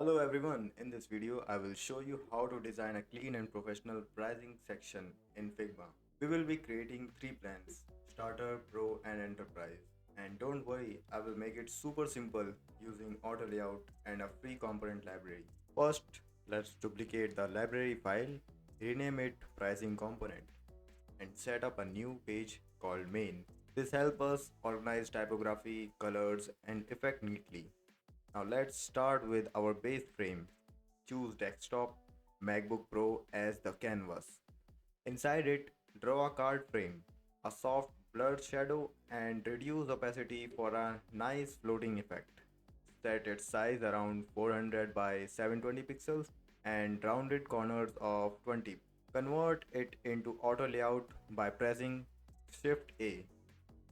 Hello everyone, in this video I will show you how to design a clean and professional pricing section in Figma. We will be creating 3 plans, Starter, Pro and Enterprise. And don't worry, I will make it super simple using auto layout and a free component library. First, let's duplicate the library file, rename it pricing component and set up a new page called main. This helps us organize typography, colors and effect neatly. Now let's start with our base frame. Choose desktop MacBook Pro as the canvas. Inside it, draw a card frame, a soft blurred shadow and reduce opacity for a nice floating effect. Set its size around 400 by 720 pixels and rounded corners of 20. Convert it into auto layout by pressing Shift A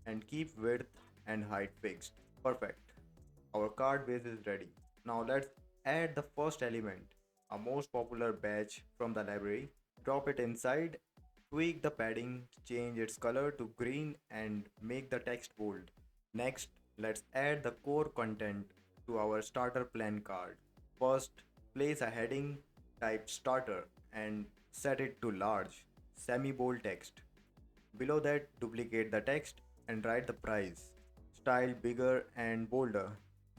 and keep width and height fixed. Perfect. Our card base is ready. Now let's add the first element, a most popular badge from the library. Drop it inside, tweak the padding, change its color to green and make the text bold. Next, let's add the core content to our starter plan card. First, place a heading, type starter and set it to large, semi-bold text. Below that, duplicate the text and write the price. Style bigger and bolder.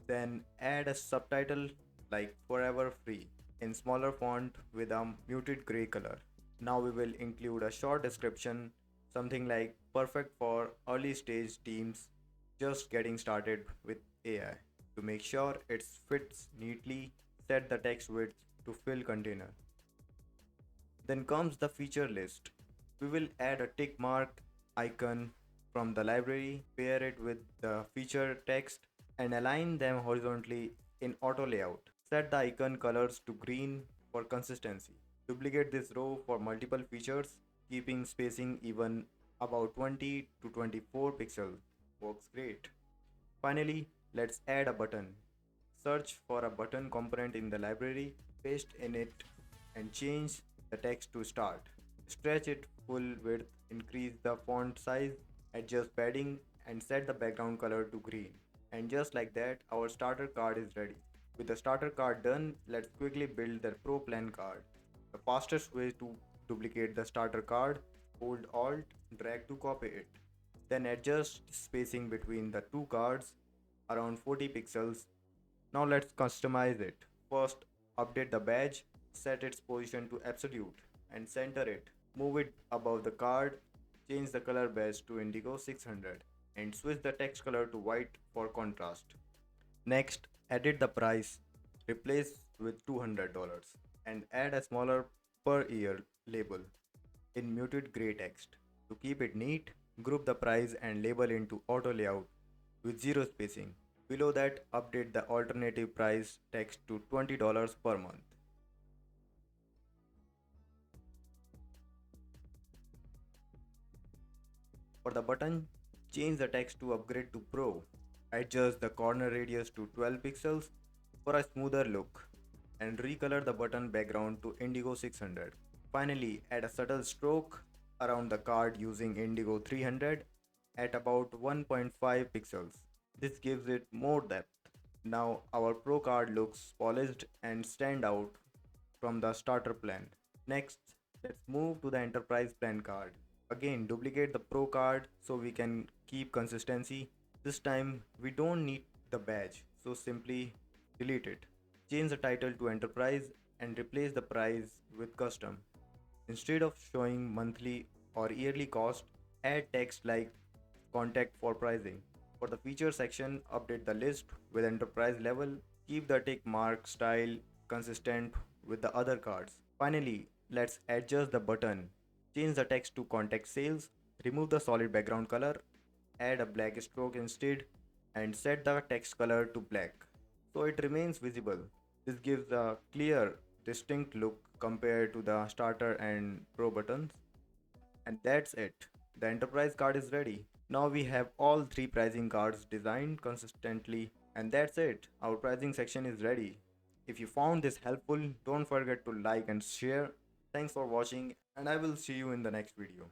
Then add a subtitle like Forever Free in smaller font with a muted gray color. Now we will include a short description, something like perfect for early stage teams just getting started with AI. To make sure it fits neatly, set the text width to fill container. Then comes the feature list. We will add a tick mark icon from the library, pair it with the feature text, and align them horizontally in auto layout. Set the icon colors to green for consistency. Duplicate this row for multiple features, keeping spacing even about 20 to 24 pixels. Works great. Finally, let's add a button. Search for a button component in the library, paste in it, and change the text to start. Stretch it full width, increase the font size, adjust padding, and set the background color to green. And just like that, our starter card is ready. With the starter card done, let's quickly build the Pro Plan card. The fastest way to duplicate the starter card, hold Alt, drag to copy it. Then adjust spacing between the two cards around 40 pixels. Now let's customize it. First, update the badge, set its position to absolute and center it. Move it above the card, change the color badge to indigo 600 and switch the text color to white for contrast. Next, edit the price, replace with $200 and add a smaller per year label in muted gray text. To keep it neat, group the price and label into auto layout with zero spacing. Below that, update the alternative price text to $20 per month. For the button, change the text to upgrade to Pro. Adjust the corner radius to 12 pixels for a smoother look and recolor the button background to indigo 600. Finally, add a subtle stroke around the card using indigo 300 at about 1.5 pixels. This gives it more depth. Now our Pro card looks polished and stand out from the starter plan. Next, let's move to the enterprise plan card. Again, duplicate the Pro card so we can keep consistency. This time we don't need the badge, so simply delete it. Change the title to enterprise and replace the price with custom. Instead of showing monthly or yearly cost, add text like contact for pricing. For the feature section, update the list with enterprise level. Keep the tick mark style consistent with the other cards. Finally, let's adjust the button. Change the text to contact sales, remove the solid background color, add a black stroke instead, and set the text color to black so it remains visible. This gives a clear, distinct look compared to the starter and pro buttons. And that's it. The enterprise card is ready. Now we have all three pricing cards designed consistently, and that's it. Our pricing section is ready. If you found this helpful, don't forget to like and share. Thanks for watching, and I will see you in the next video.